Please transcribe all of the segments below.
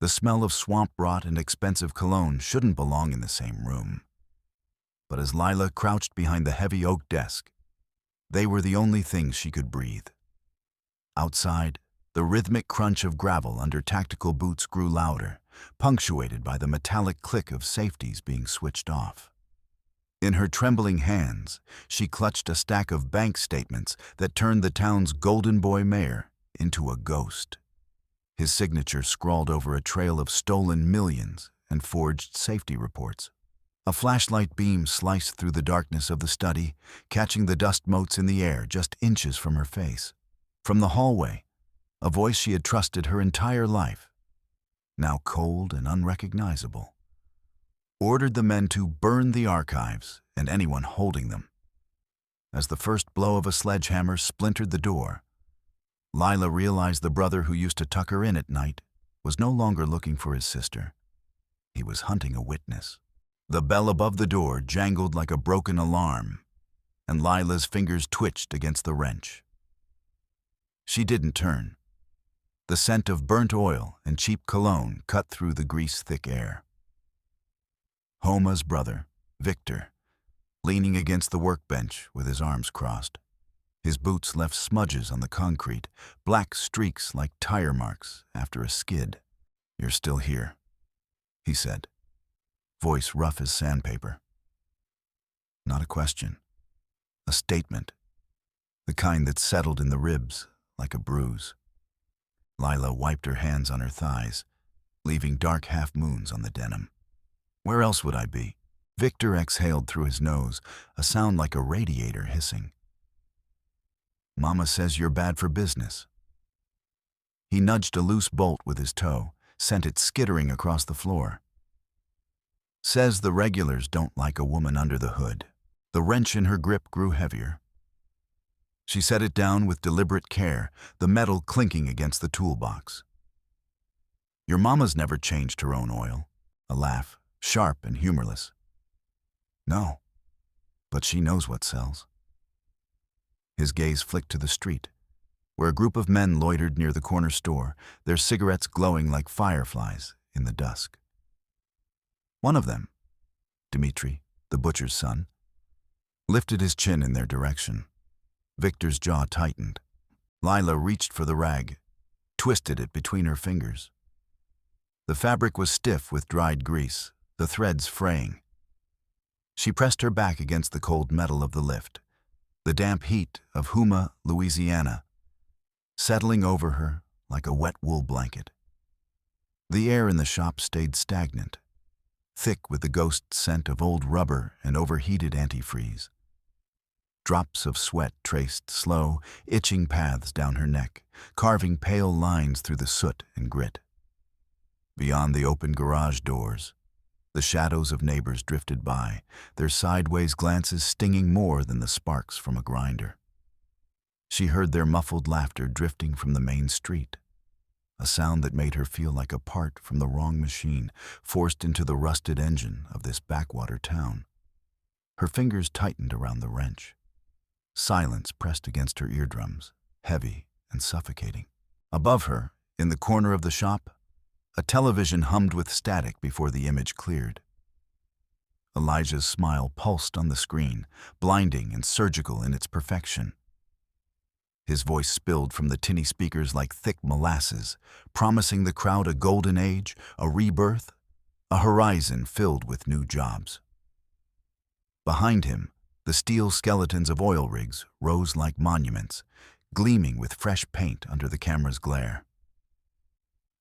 The smell of swamp rot and expensive cologne shouldn't belong in the same room. But as Lilah crouched behind the heavy oak desk, they were the only things she could breathe. Outside, the rhythmic crunch of gravel under tactical boots grew louder, punctuated by the metallic click of safeties being switched off. In her trembling hands, she clutched a stack of bank statements that turned the town's golden boy mayor into a ghost. His signature scrawled over a trail of stolen millions and forged safety reports. A flashlight beam sliced through the darkness of the study, catching the dust motes in the air just inches from her face. From the hallway, a voice she had trusted her entire life, now cold and unrecognizable, ordered the men to burn the archives and anyone holding them. As the first blow of a sledgehammer splintered the door, Lilah realized the brother who used to tuck her in at night was no longer looking for his sister. He was hunting a witness. The bell above the door jangled like a broken alarm, and Lilah's fingers twitched against the wrench. She didn't turn. The scent of burnt oil and cheap cologne cut through the grease-thick air. Homa's brother, Victor, leaning against the workbench with his arms crossed. His boots left smudges on the concrete, black streaks like tire marks after a skid. "You're still here," he said, voice rough as sandpaper. Not a question, a statement, the kind that settled in the ribs like a bruise. Lilah wiped her hands on her thighs, leaving dark half-moons on the denim. "Where else would I be?" Victor exhaled through his nose, a sound like a radiator hissing. "Mama says you're bad for business." He nudged a loose bolt with his toe, sent it skittering across the floor. "Says the regulars don't like a woman under the hood." The wrench in her grip grew heavier. She set it down with deliberate care, the metal clinking against the toolbox. "Your mama's never changed her own oil." A laugh, sharp and humorless. "No, but she knows what sells." His gaze flicked to the street, where a group of men loitered near the corner store, their cigarettes glowing like fireflies in the dusk. One of them, Dmitri, the butcher's son, lifted his chin in their direction. Victor's jaw tightened. Lilah reached for the rag, twisted it between her fingers. The fabric was stiff with dried grease, the threads fraying. She pressed her back against the cold metal of the lift, the damp heat of Houma, Louisiana, settling over her like a wet wool blanket. The air in the shop stayed stagnant, thick with the ghost scent of old rubber and overheated antifreeze. Drops of sweat traced slow, itching paths down her neck, carving pale lines through the soot and grit. Beyond the open garage doors, the shadows of neighbors drifted by, their sideways glances stinging more than the sparks from a grinder. She heard their muffled laughter drifting from the main street, a sound that made her feel like a part from the wrong machine, forced into the rusted engine of this backwater town. Her fingers tightened around the wrench. Silence pressed against her eardrums, heavy and suffocating. Above her, in the corner of the shop, a television hummed with static before the image cleared. Elijah's smile pulsed on the screen, blinding and surgical in its perfection. His voice spilled from the tinny speakers like thick molasses, promising the crowd a golden age, a rebirth, a horizon filled with new jobs. Behind him, the steel skeletons of oil rigs rose like monuments, gleaming with fresh paint under the camera's glare.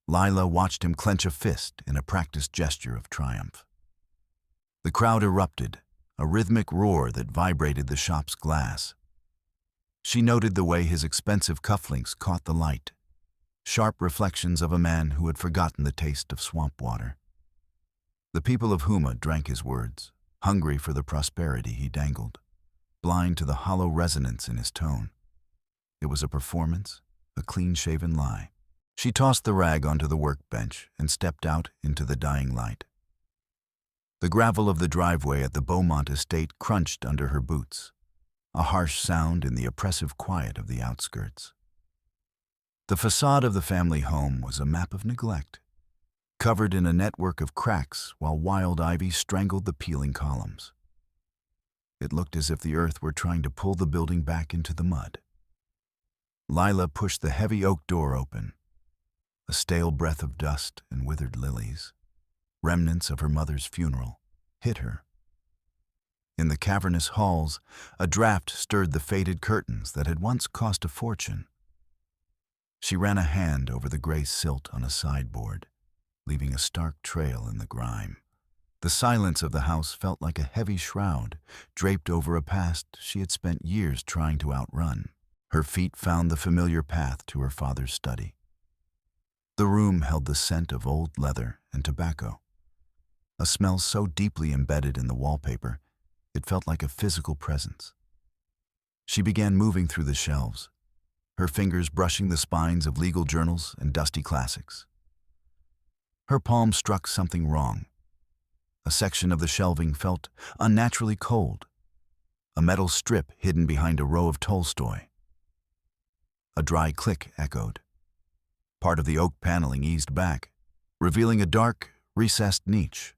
Lilah watched him clench a fist in a practiced gesture of triumph. The crowd erupted, a rhythmic roar that vibrated the shop's glass. She noted the way his expensive cufflinks caught the light, sharp reflections of a man who had forgotten the taste of swamp water. The people of Houma drank his words, hungry for the prosperity he dangled, blind to the hollow resonance in his tone. It was a performance, a clean-shaven lie. She tossed the rag onto the workbench and stepped out into the dying light. The gravel of the driveway at the Beaumont estate crunched under her boots, a harsh sound in the oppressive quiet of the outskirts. The facade of the family home was a map of neglect, covered in a network of cracks while wild ivy strangled the peeling columns. It looked as if the earth were trying to pull the building back into the mud. Lilah pushed the heavy oak door open. A stale breath of dust and withered lilies, remnants of her mother's funeral, hit her. In the cavernous halls, a draft stirred the faded curtains that had once cost a fortune. She ran a hand over the gray silt on a sideboard, leaving a stark trail in the grime. The silence of the house felt like a heavy shroud draped over a past she had spent years trying to outrun. Her feet found the familiar path to her father's study. The room held the scent of old leather and tobacco, a smell so deeply embedded in the wallpaper it felt like a physical presence. She began moving through the shelves, her fingers brushing the spines of legal journals and dusty classics. Her palm struck something wrong. A section of the shelving felt unnaturally cold, a metal strip hidden behind a row of Tolstoy. A dry click echoed. Part of the oak paneling eased back, revealing a dark, recessed niche.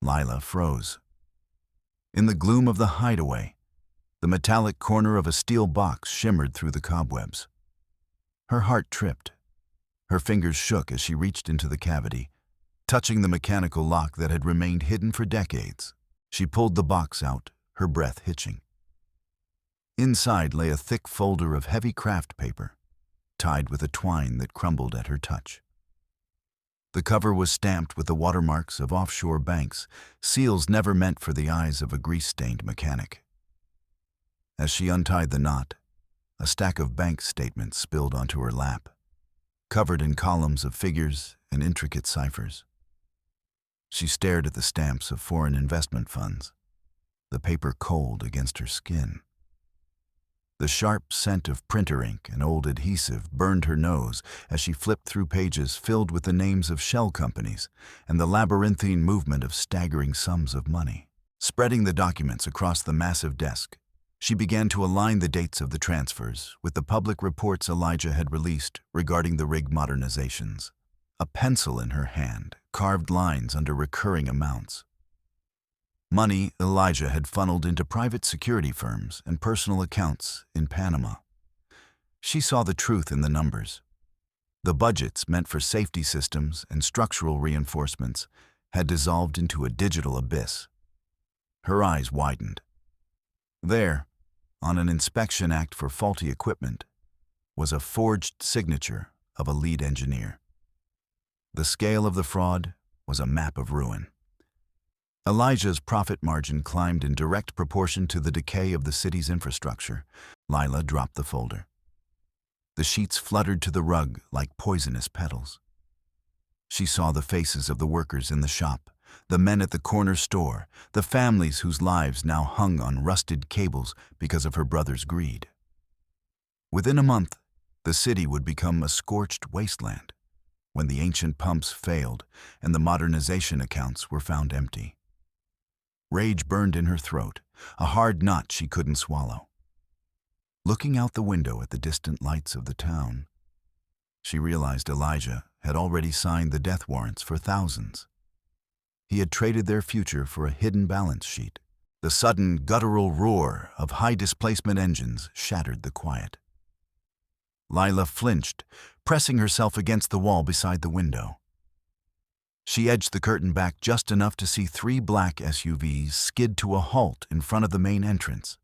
Lilah froze. In the gloom of the hideaway, the metallic corner of a steel box shimmered through the cobwebs. Her heart tripped. Her fingers shook as she reached into the cavity, touching the mechanical lock that had remained hidden for decades. She pulled the box out, her breath hitching. Inside lay a thick folder of heavy craft paper, tied with a twine that crumbled at her touch. The cover was stamped with the watermarks of offshore banks, seals never meant for the eyes of a grease-stained mechanic. As she untied the knot, a stack of bank statements spilled onto her lap, covered in columns of figures and intricate ciphers. She stared at the stamps of foreign investment funds, the paper cold against her skin. The sharp scent of printer ink and old adhesive burned her nose as she flipped through pages filled with the names of shell companies and the labyrinthine movement of staggering sums of money. Spreading the documents across the massive desk, she began to align the dates of the transfers with the public reports Elijah had released regarding the rig modernizations. A pencil in her hand carved lines under recurring amounts. Money Elijah had funneled into private security firms and personal accounts in Panama. She saw the truth in the numbers. The budgets meant for safety systems and structural reinforcements had dissolved into a digital abyss. Her eyes widened. There, on an inspection act for faulty equipment, was a forged signature of a lead engineer. The scale of the fraud was a map of ruin. Elijah's profit margin climbed in direct proportion to the decay of the city's infrastructure. Lilah dropped the folder. The sheets fluttered to the rug like poisonous petals. She saw the faces of the workers in the shop, the men at the corner store, the families whose lives now hung on rusted cables because of her brother's greed. Within a month, the city would become a scorched wasteland when the ancient pumps failed and the modernization accounts were found empty. Rage burned in her throat, a hard knot she couldn't swallow. Looking out the window at the distant lights of the town, she realized Elijah had already signed the death warrants for thousands. He had traded their future for a hidden balance sheet. The sudden guttural roar of high-displacement engines shattered the quiet. Lilah flinched, pressing herself against the wall beside the window. She edged the curtain back just enough to see 3 black SUVs skid to a halt in front of the main entrance,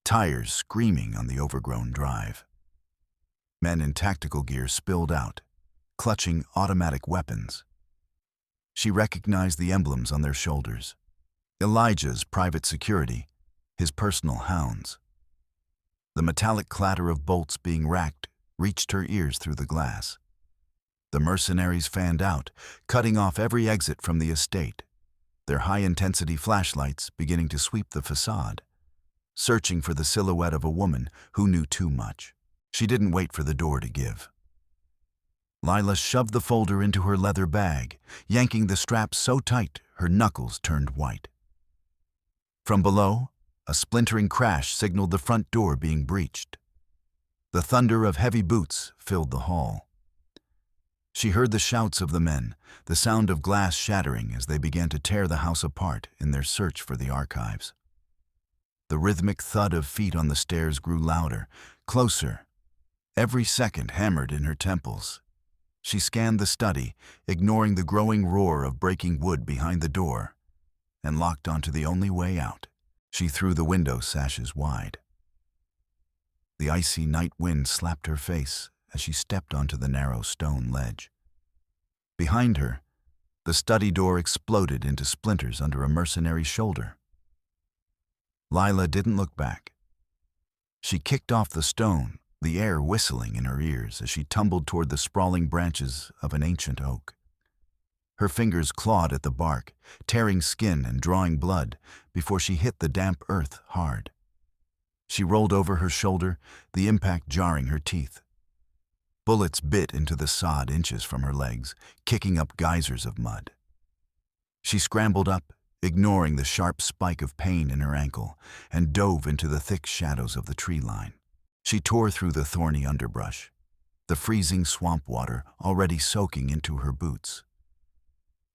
tires screaming on the overgrown drive. Men in tactical gear spilled out, clutching automatic weapons. She recognized the emblems on their shoulders. Elijah's private security, his personal hounds. The metallic clatter of bolts being racked reached her ears through the glass. The mercenaries fanned out, cutting off every exit from the estate, their high-intensity flashlights beginning to sweep the facade, searching for the silhouette of a woman who knew too much. She didn't wait for the door to give. Lilah shoved the folder into her leather bag, yanking the strap so tight her knuckles turned white. From below, a splintering crash signaled the front door being breached. The thunder of heavy boots filled the hall. She heard the shouts of the men, the sound of glass shattering as they began to tear the house apart in their search for the archives. The rhythmic thud of feet on the stairs grew louder, closer, every second hammered in her temples. She scanned the study, ignoring the growing roar of breaking wood behind the door, and locked onto the only way out. She threw the window sashes wide. The icy night wind slapped her face as she stepped onto the narrow stone ledge. Behind her, the study door exploded into splinters under a mercenary's shoulder. Lilah didn't look back. She kicked off the stone, the air whistling in her ears as she tumbled toward the sprawling branches of an ancient oak. Her fingers clawed at the bark, tearing skin and drawing blood before she hit the damp earth hard. She rolled over her shoulder, the impact jarring her teeth. Bullets bit into the sod inches from her legs, kicking up geysers of mud. She scrambled up, ignoring the sharp spike of pain in her ankle, and dove into the thick shadows of the tree line. She tore through the thorny underbrush, the freezing swamp water already soaking into her boots.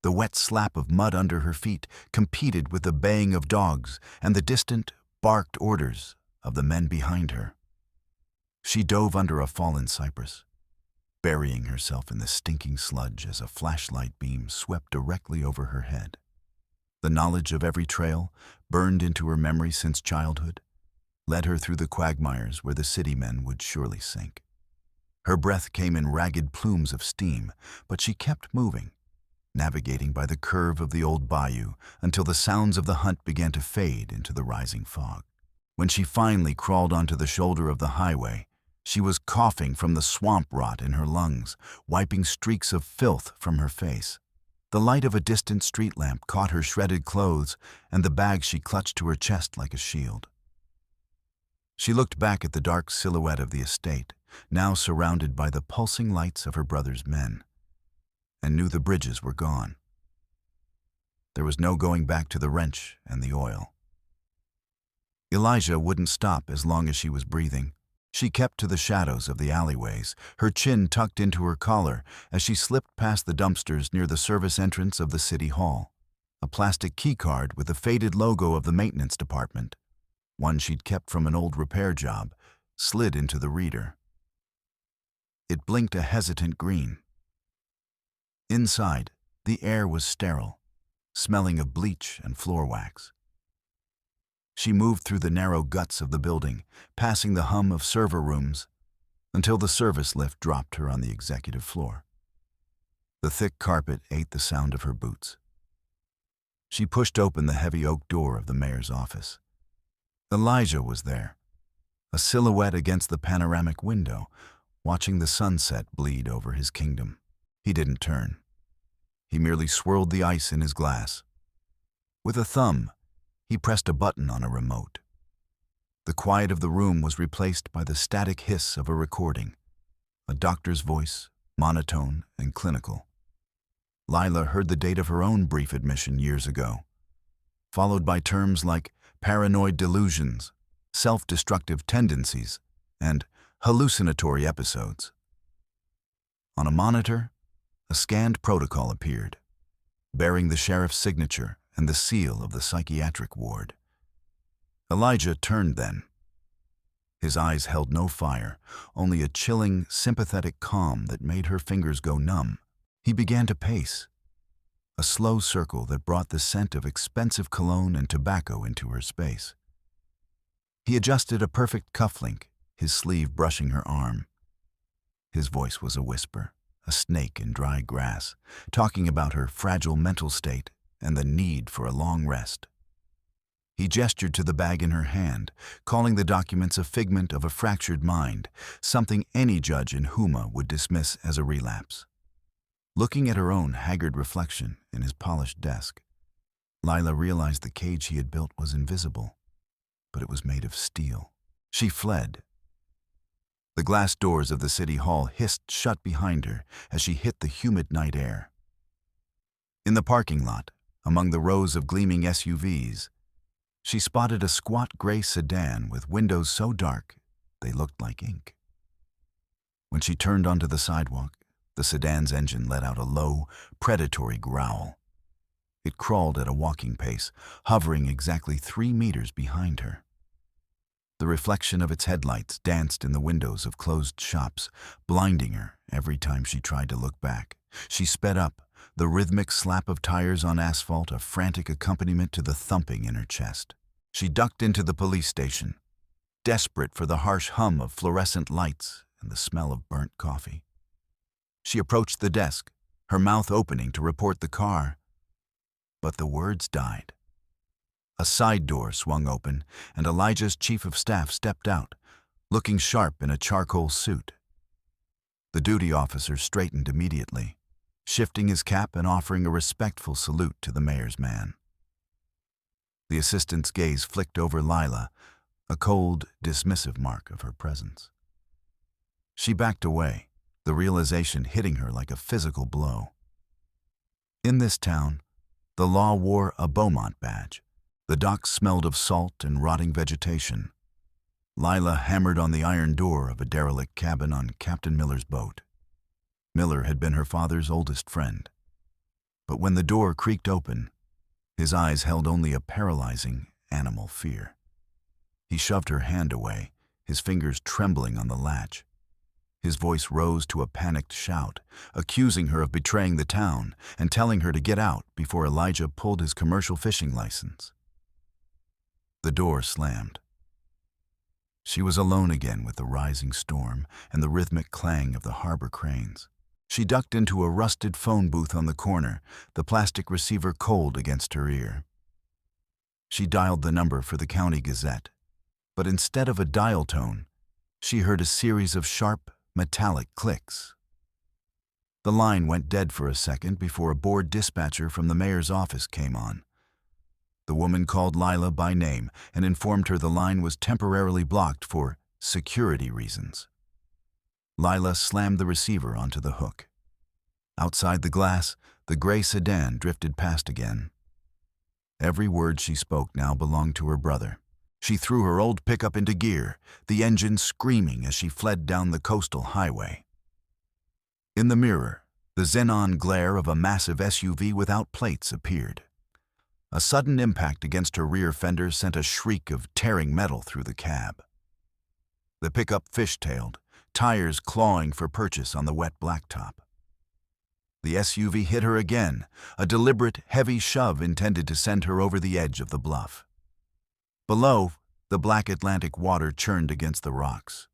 The wet slap of mud under her feet competed with the baying of dogs and the distant, barked orders of the men behind her. She dove under a fallen cypress, burying herself in the stinking sludge as a flashlight beam swept directly over her head. The knowledge of every trail, burned into her memory since childhood, led her through the quagmires where the city men would surely sink. Her breath came in ragged plumes of steam, but she kept moving, navigating by the curve of the old bayou until the sounds of the hunt began to fade into the rising fog. When she finally crawled onto the shoulder of the highway, she was coughing from the swamp rot in her lungs, wiping streaks of filth from her face. The light of a distant street lamp caught her shredded clothes and the bag she clutched to her chest like a shield. She looked back at the dark silhouette of the estate, now surrounded by the pulsing lights of her brother's men, and knew the bridges were gone. There was no going back to the wrench and the oil. Elijah wouldn't stop as long as she was breathing. She kept to the shadows of the alleyways, her chin tucked into her collar as she slipped past the dumpsters near the service entrance of the city hall. A plastic keycard with the faded logo of the maintenance department, one she'd kept from an old repair job, slid into the reader. It blinked a hesitant green. Inside, the air was sterile, smelling of bleach and floor wax. She moved through the narrow guts of the building, passing the hum of server rooms, until the service lift dropped her on the executive floor. The thick carpet ate the sound of her boots. She pushed open the heavy oak door of the mayor's office. Elijah was there, a silhouette against the panoramic window, watching the sunset bleed over his kingdom. He didn't turn. He merely swirled the ice in his glass. With a thumb, he pressed a button on a remote. The quiet of the room was replaced by the static hiss of a recording, a doctor's voice, monotone and clinical. Lilah heard the date of her own brief admission years ago, followed by terms like paranoid delusions, self-destructive tendencies, and hallucinatory episodes. On a monitor, a scanned protocol appeared, bearing the sheriff's signature and the seal of the psychiatric ward. Elijah turned then. His eyes held no fire, only a chilling, sympathetic calm that made her fingers go numb. He began to pace, a slow circle that brought the scent of expensive cologne and tobacco into her space. He adjusted a perfect cufflink, his sleeve brushing her arm. His voice was a whisper, a snake in dry grass, talking about her fragile mental state and the need for a long rest. He gestured to the bag in her hand, calling the documents a figment of a fractured mind, something any judge in Huma would dismiss as a relapse. Looking at her own haggard reflection in his polished desk, Lilah realized the cage he had built was invisible, but it was made of steel. She fled. The glass doors of the city hall hissed shut behind her as she hit the humid night air. In the parking lot, among the rows of gleaming SUVs, she spotted a squat gray sedan with windows so dark they looked like ink. When she turned onto the sidewalk, The sedan's engine let out a low, predatory growl. It crawled at a walking pace, hovering exactly 3 meters behind her. The reflection of its headlights danced in the windows of closed shops, blinding her every time she tried to look back. She sped up, the rhythmic slap of tires on asphalt a frantic accompaniment to the thumping in her chest. She ducked into the police station, desperate for the harsh hum of fluorescent lights and the smell of burnt coffee. She approached the desk, her mouth opening to report the car, but the words died. A side door swung open, and Elijah's chief of staff stepped out, looking sharp in a charcoal suit. The duty officer straightened immediately, shifting his cap and offering a respectful salute to the mayor's man. The assistant's gaze flicked over Lilah, a cold, dismissive mark of her presence. She backed away, the realization hitting her like a physical blow. In this town, the law wore a Beaumont badge. The docks smelled of salt and rotting vegetation. Lilah hammered on the iron door of a derelict cabin on Captain Miller's boat. Miller had been her father's oldest friend. But when the door creaked open, his eyes held only a paralyzing animal fear. He shoved her hand away, his fingers trembling on the latch. His voice rose to a panicked shout, accusing her of betraying the town and telling her to get out before Elijah pulled his commercial fishing license. The door slammed. She was alone again with the rising storm and the rhythmic clang of the harbor cranes. She ducked into a rusted phone booth on the corner, the plastic receiver cold against her ear. She dialed the number for the County Gazette, but instead of a dial tone, she heard a series of sharp, metallic clicks. The line went dead for a second before a bored dispatcher from the mayor's office came on. The woman called Lilah by name and informed her the line was temporarily blocked for security reasons. Lilah slammed the receiver onto the hook. Outside the glass, the gray sedan drifted past again. Every word she spoke now belonged to her brother. She threw her old pickup into gear, the engine screaming as she fled down the coastal highway. In the mirror, the xenon glare of a massive SUV without plates appeared. A sudden impact against her rear fender sent a shriek of tearing metal through the cab. The pickup fishtailed, tires clawing for purchase on the wet blacktop. The SUV hit her again, a deliberate, heavy shove intended to send her over the edge of the bluff. Below, the black Atlantic water churned against the rocks.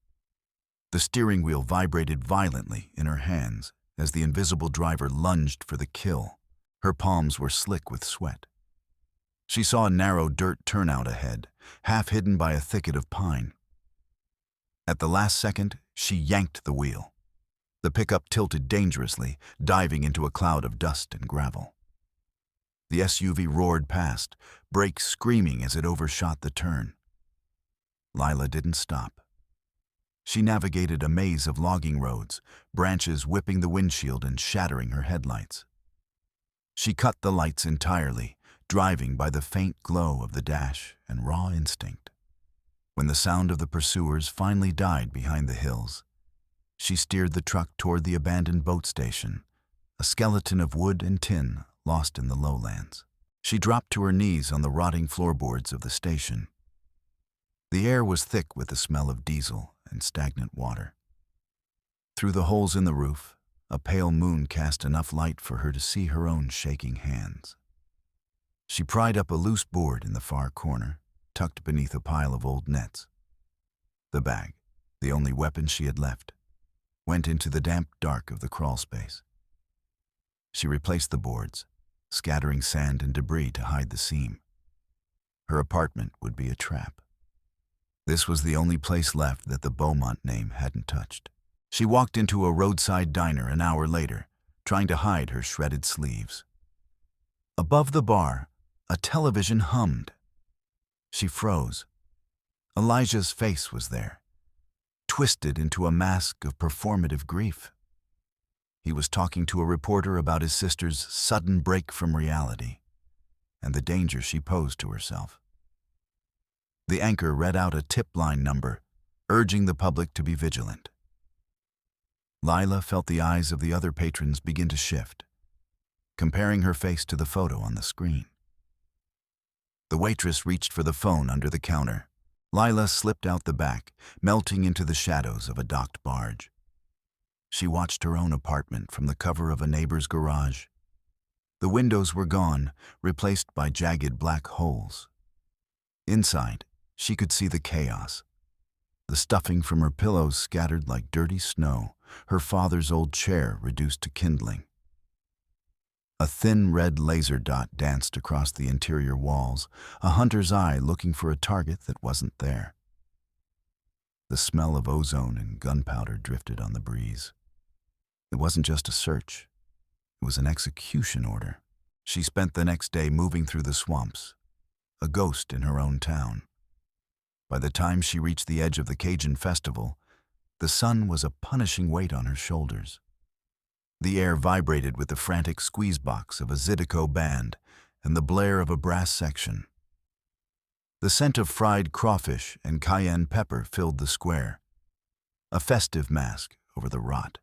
The steering wheel vibrated violently in her hands as the invisible driver lunged for the kill. Her palms were slick with sweat. She saw a narrow dirt turnout ahead, half hidden by a thicket of pine. At the last second, she yanked the wheel. The pickup tilted dangerously, diving into a cloud of dust and gravel. The SUV roared past, brakes screaming as it overshot the turn. Lilah didn't stop. She navigated a maze of logging roads, branches whipping the windshield and shattering her headlights. She cut the lights entirely, driving by the faint glow of the dash and raw instinct. When the sound of the pursuers finally died behind the hills, she steered the truck toward the abandoned boat station, a skeleton of wood and tin lost in the lowlands. She dropped to her knees on the rotting floorboards of the station. The air was thick with the smell of diesel and stagnant water. Through the holes in the roof, a pale moon cast enough light for her to see her own shaking hands. She pried up a loose board in the far corner, tucked beneath a pile of old nets. The bag, the only weapon she had left, went into the damp dark of the crawl space. She replaced the boards, scattering sand and debris to hide the seam. Her apartment would be a trap. This was the only place left that the Beaumont name hadn't touched. She walked into a roadside diner an hour later, trying to hide her shredded sleeves. Above the bar, a television hummed. She froze. Elijah's face was there, twisted into a mask of performative grief. He was talking to a reporter about his sister's sudden break from reality and the danger she posed to herself. The anchor read out a tip line number, urging the public to be vigilant. Lilah felt the eyes of the other patrons begin to shift, comparing her face to the photo on the screen. The waitress reached for the phone under the counter. Lilah slipped out the back, melting into the shadows of a docked barge. She watched her own apartment from the cover of a neighbor's garage. The windows were gone, replaced by jagged black holes. Inside, she could see the chaos. The stuffing from her pillows scattered like dirty snow, her father's old chair reduced to kindling. A thin red laser dot danced across the interior walls, a hunter's eye looking for a target that wasn't there. The smell of ozone and gunpowder drifted on the breeze. It wasn't just a search. It was an execution order. She spent the next day moving through the swamps, a ghost in her own town. By the time she reached the edge of the Cajun festival, the sun was a punishing weight on her shoulders. The air vibrated with the frantic squeeze box of a Zydeco band and the blare of a brass section. The scent of fried crawfish and cayenne pepper filled the square, a festive mask over the rot.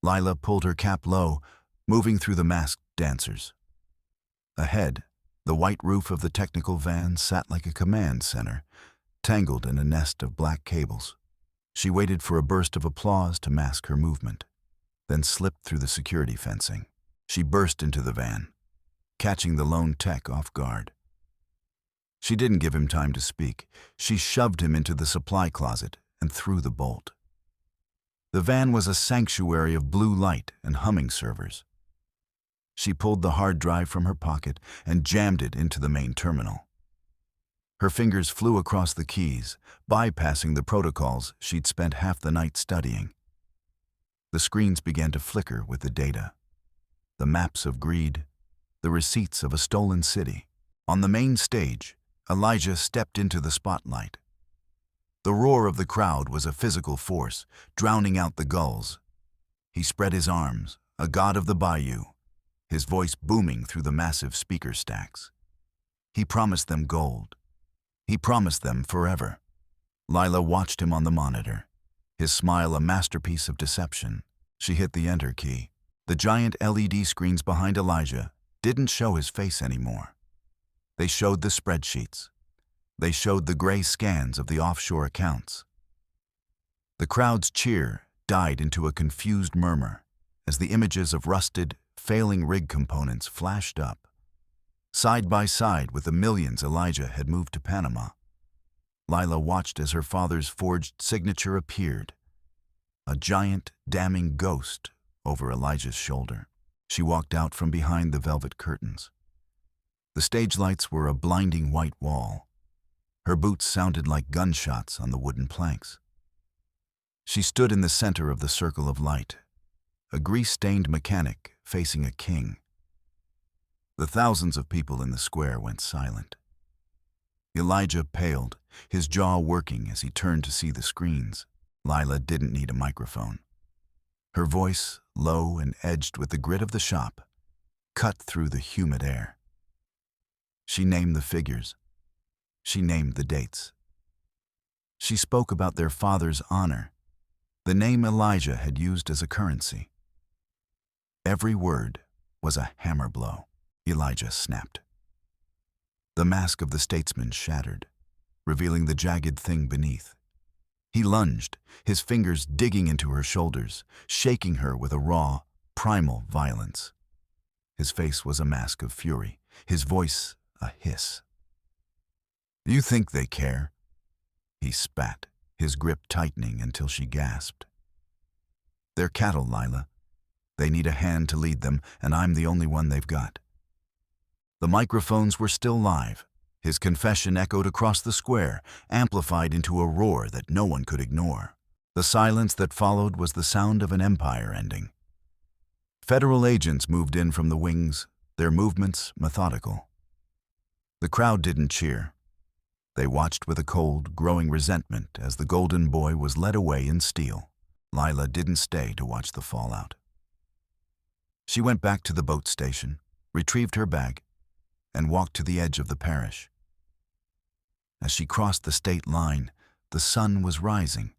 Lilah pulled her cap low, moving through the masked dancers. Ahead, the white roof of the technical van sat like a command center, tangled in a nest of black cables. She waited for a burst of applause to mask her movement, then slipped through the security fencing. She burst into the van, catching the lone tech off guard. She didn't give him time to speak. She shoved him into the supply closet and threw the bolt. The van was a sanctuary of blue light and humming servers. She pulled the hard drive from her pocket and jammed it into the main terminal. Her fingers flew across the keys, bypassing the protocols she'd spent half the night studying. The screens began to flicker with the data. The maps of greed, the receipts of a stolen city. On the main stage, Elijah stepped into the spotlight. The roar of the crowd was a physical force, drowning out the gulls. He spread his arms, a god of the bayou, his voice booming through the massive speaker stacks. He promised them gold. He promised them forever. Lilah watched him on the monitor, his smile a masterpiece of deception. She hit the enter key. The giant LED screens behind Elijah didn't show his face anymore. They showed the spreadsheets. They showed the gray scans of the offshore accounts. The crowd's cheer died into a confused murmur as the images of rusted, failing rig components flashed up, side by side with the millions Elijah had moved to Panama. Lilah watched as her father's forged signature appeared, a giant, damning ghost over Elijah's shoulder. She walked out from behind the velvet curtains. The stage lights were a blinding white wall. Her boots sounded like gunshots on the wooden planks. She stood in the center of the circle of light, a grease-stained mechanic facing a king. The thousands of people in the square went silent. Elijah paled, his jaw working as he turned to see the screens. Lilah didn't need a microphone. Her voice, low and edged with the grit of the shop, cut through the humid air. She named the figures. She named the dates. She spoke about their father's honor, the name Elijah had used as a currency. Every word was a hammer blow. Elijah snapped. The mask of the statesman shattered, revealing the jagged thing beneath. He lunged, his fingers digging into her shoulders, shaking her with a raw, primal violence. His face was a mask of fury, his voice a hiss. "You think they care?" He spat, his grip tightening until she gasped. "They're cattle, Lilah. They need a hand to lead them, and I'm the only one they've got." The microphones were still live. His confession echoed across the square, amplified into a roar that no one could ignore. The silence that followed was the sound of an empire ending. Federal agents moved in from the wings, their movements methodical. The crowd didn't cheer. They watched with a cold, growing resentment as the golden boy was led away in steel. Lilah didn't stay to watch the fallout. She went back to the boat station, retrieved her bag, and walked to the edge of the parish. As she crossed the state line, the sun was rising,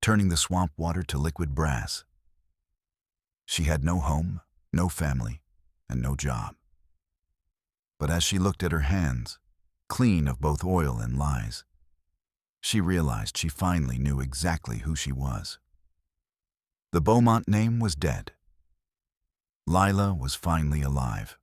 turning the swamp water to liquid brass. She had no home, no family, and no job. But as she looked at her hands, clean of both oil and lies, she realized she finally knew exactly who she was. The Beaumont name was dead. Lilah was finally alive.